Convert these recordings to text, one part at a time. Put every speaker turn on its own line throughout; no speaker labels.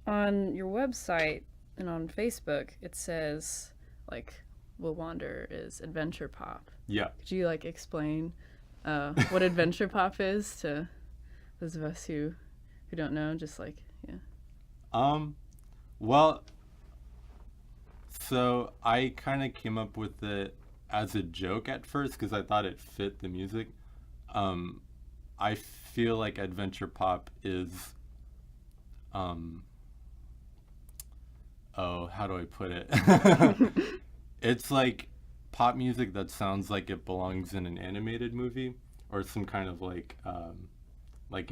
on your website and on Facebook, it says like Will Wander is adventure pop.
Yeah.
Could you like explain what adventure pop is to those of us who don't know? Just like yeah.
Well, so I kind of came up with it as a joke at first because I thought it fit the music. Um, I feel like adventure pop is, um, oh, how do I put it? It's like pop music that sounds like it belongs in an animated movie or some kind of like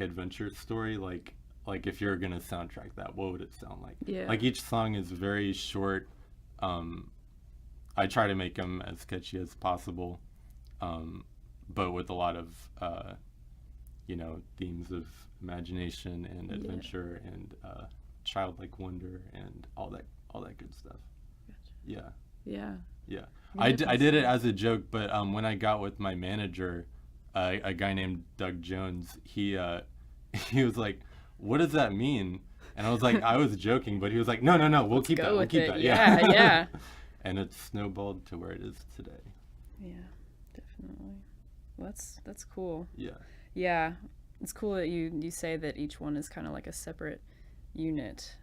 adventure story. Like if you're gonna soundtrack that, what would it sound like?
Yeah.
Like each song is very short. Um, I try to make them as catchy as possible, um, but with a lot of themes of imagination and
Yeah.
adventure and childlike wonder and all that good stuff.
Gotcha.
Yeah,
Yeah.
yeah.
Yeah,
I did it
awesome.
as a joke, but when I got with my manager, a guy named Doug Jones, he was like, "What does that mean?" And I was like, I was joking, but he was like, "No, no, no, we'll
Let's
keep that.
go
We'll
with
keep
it.
that."
Yeah,
Yeah.
yeah.
And it's snowballed to where it is today.
Yeah, definitely. Well, that's cool.
Yeah.
Yeah, it's cool that you say that each one is kind of like a separate unit,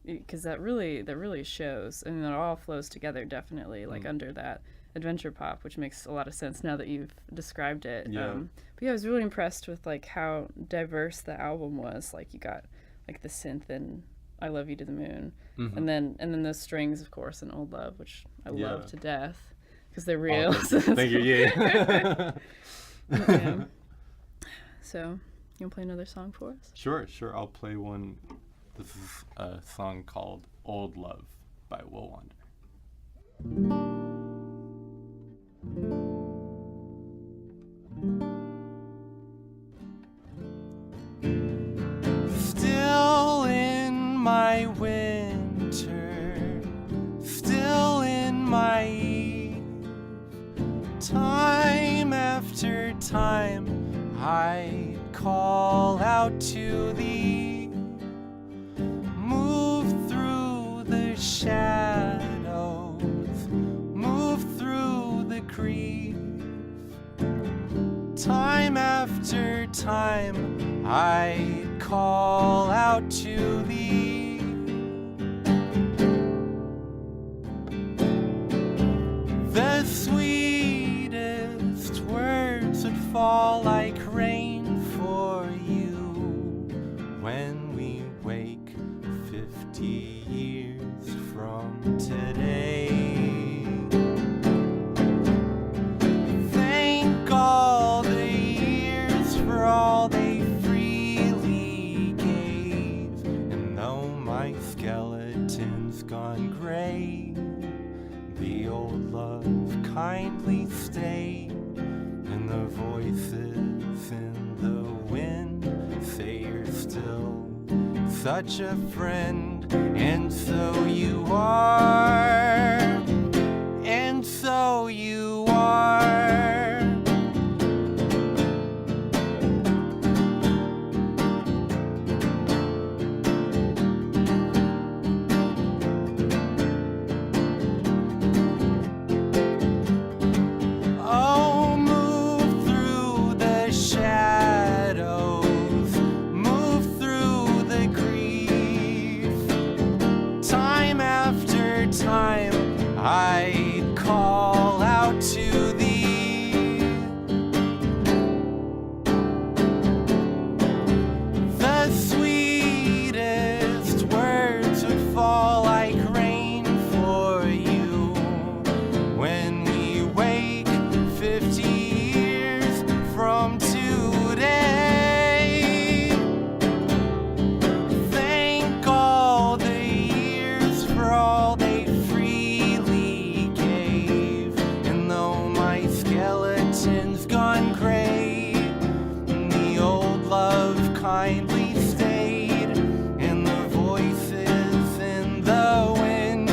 because that really shows, and it all flows together definitely, like
Mm.
under that adventure pop, which makes a lot of sense now that you've described it.
Yeah.
But yeah, I was really impressed with like how diverse the album was. Like you got like the synth and "I Love You to the Moon,"
Hmm.
and then those strings, of course, and "Old Love," which I
Yeah.
love to death because they're
Oh,
real.
thank you. Thank you. Yeah.
Yeah. So, you want to play another song for us?
Sure, sure. I'll play one. This is a song called "Old Love" by Will Wander. Still in my winter, still in my eve, time after time I call out to thee, move through the shadows, move through the grief, time after time I call out to thee. The sweetest words would fall like rain for you when we wake 50 years from today. Thank all the years for all they freely gave, and though my skeleton's gone gray, the old love kindly stayed, and the voices in the wind say you're still such a friend, and so you are, and so you are. Oh, move through the shadows, move through the grief. Time after time, I call out to thee. The sweetest words would fall like rain for you when we wake 50 years from today. Thank all the years for all they freely gave, and though my skeleton's gone gray, the old love kindly stayed, and the voices in the wind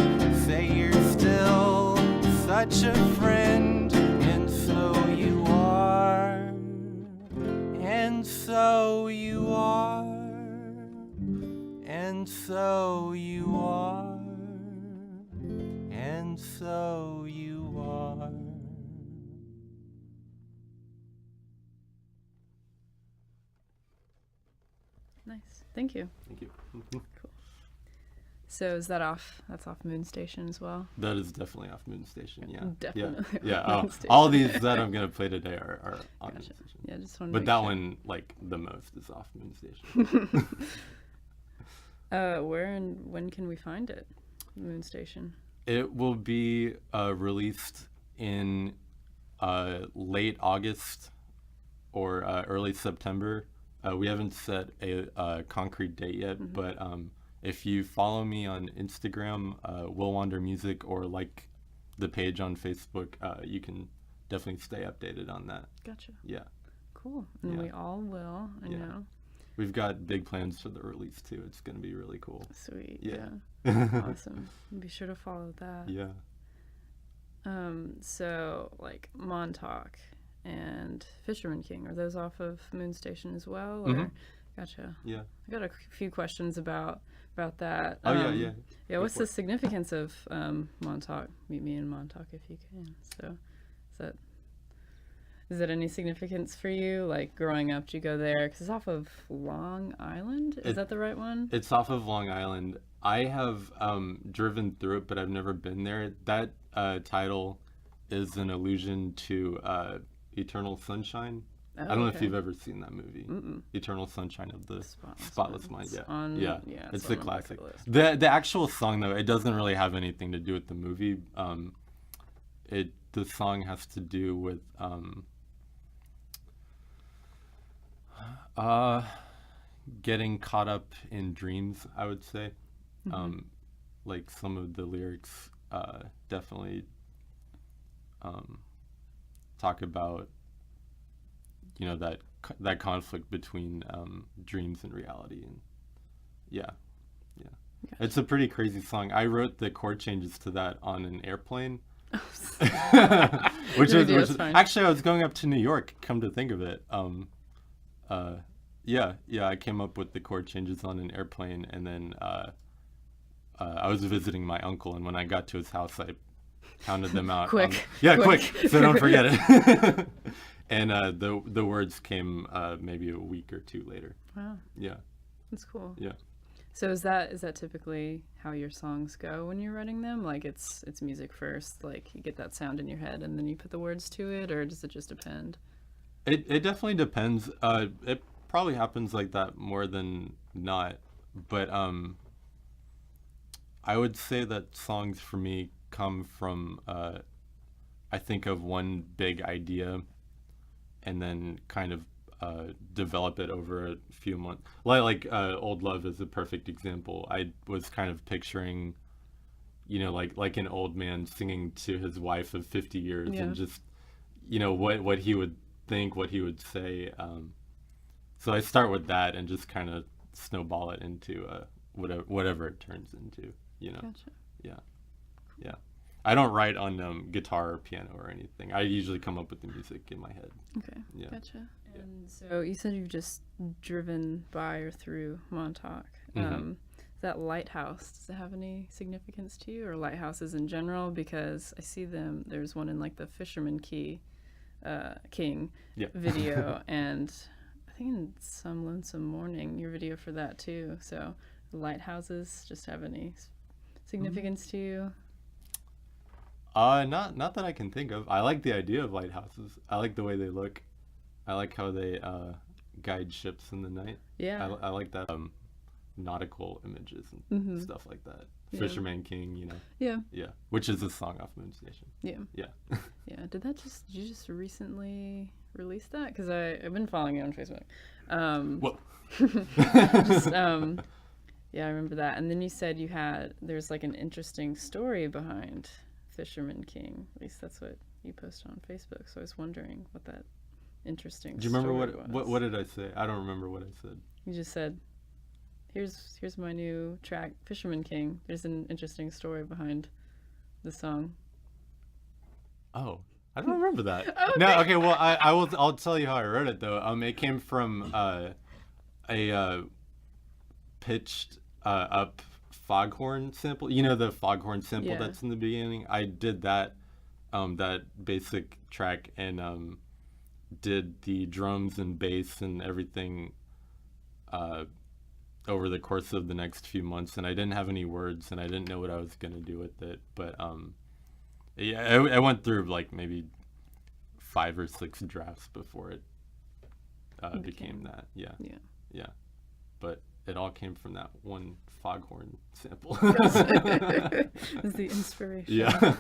say you're still such a friend, and so you are, and so you are, And so you are, and so you are.
Nice. Thank you.
Thank you.
Cool. So is that off? That's off Moon Station as well?
That is definitely off Moon Station, yeah.
Definitely.
Yeah.
Off Moon
Oh,
Station.
all these that I'm going to play today are on Moon
Gotcha.
Station.
Yeah, just want to
But
make
that
sure.
one, like, the most is off Moon Station.
Where and when can we find it? Moon Station.
It will be released in late August or early September. We haven't set a concrete date yet, but if you follow me on Instagram, Will Wander Music, or like the page on Facebook, you can definitely stay updated on that.
Gotcha.
Yeah.
Cool. And
Yeah.
we all will, I
Yeah.
know.
We've got big plans for the release too. It's going to be really cool.
Sweet.
Yeah.
Awesome. Be sure to follow that.
Yeah.
So like Montauk and Fisherman King, are those off of Moon Station as well? Or?
Mhm.
Gotcha.
Yeah.
I got a few questions about that.
Oh, yeah.
Yeah,
Go
what's
for
the
it.
significance of Montauk? Meet me in Montauk if you can. So, is that any significance for you? Like growing up, did you go there? Because it's off of Long Island. Is that the right one?
It's off of Long Island. I have driven through it, but I've never been there. That title is an allusion to Eternal Sunshine.
Oh,
I don't know if
okay.
you've ever seen that movie.
Mm-mm.
Eternal Sunshine of the
Spotless
Spotless Mind.
It's
Yeah.
on-
yeah.
yeah,
It's
it's
the
on my
classic.
bucket
The actual song though, it doesn't really have anything to do with the movie. The song has to do with getting caught up in dreams, I would say. Like some of the lyrics definitely talk about, you know, that conflict between dreams and reality. And yeah.
Gotcha.
It's a pretty crazy song. I wrote the chord changes to that on an airplane. which
No
is
idea, it's fine.
actually, I was going up to New York, come to think of it. I came up with the chord changes on an airplane, and then I was visiting my uncle, and when I got to his house, I counted them out.
Quick.
Quick, so don't forget it. And the words came maybe a week or two later.
Wow,
Yeah,
that's cool.
yeah.
So is that typically how your songs go when you're writing them? Like it's music first, like you get that sound in your head and then you put the words to it, or does it just depend?
It definitely depends. It probably happens like that more than not, but I would say that songs for me come from I think of one big idea and then kind of develop it over a few months. Like Old Love is a perfect example. I was kind of picturing, you know, like an old man singing to his wife of 50 years
Yeah.
and just, you know, what he would think, what he would say. So I start with that and just kind of snowball it into whatever it turns into, you know.
Gotcha.
Yeah. I don't write on guitar or piano or anything. I usually come up with the music in my head.
Okay.
Yeah.
Gotcha. And so you said you've just driven by or through Montauk. That lighthouse, does it have any significance to you, or lighthouses in general? Because I see them. There's one in like the Fisherman King
Yeah.
video, and I think in Some Lonesome Morning, your video for that too. So lighthouses just have any significance to you?
Not that I can think of. I like the idea of lighthouses. I like the way they look. I like how they guide ships in the night.
Yeah.
I like that nautical images and stuff like that.
Yeah.
Fisherman King, you know.
Yeah.
Yeah, which is a song off Moon Station.
Yeah.
Yeah.
Yeah. Did you just recently release that? Because I've been following you on Facebook.
Well,
Just, yeah, I remember that. And then you said there's like an interesting story behind Fisherman King. At least that's what you posted on Facebook. So I was wondering what that interesting
do you remember
story was.
what did I say? I don't remember what I said.
You just said, here's my new track, Fisherman King. There's an interesting story behind the song.
Oh, I don't remember that.
Okay.
No, okay. Well, I'll tell you how I wrote it though. It came from a pitched up foghorn sample. You know the foghorn sample
Yeah.
that's in the beginning? I did that that basic track and did the drums and bass and everything uh, over the course of the next few months, and I didn't have any words and I didn't know what I was gonna do with it. But yeah, I went through like maybe 5 or 6 drafts before it became that. Yeah,
Yeah.
yeah. But it all came from that one foghorn sample.
Is the inspiration.
Yeah.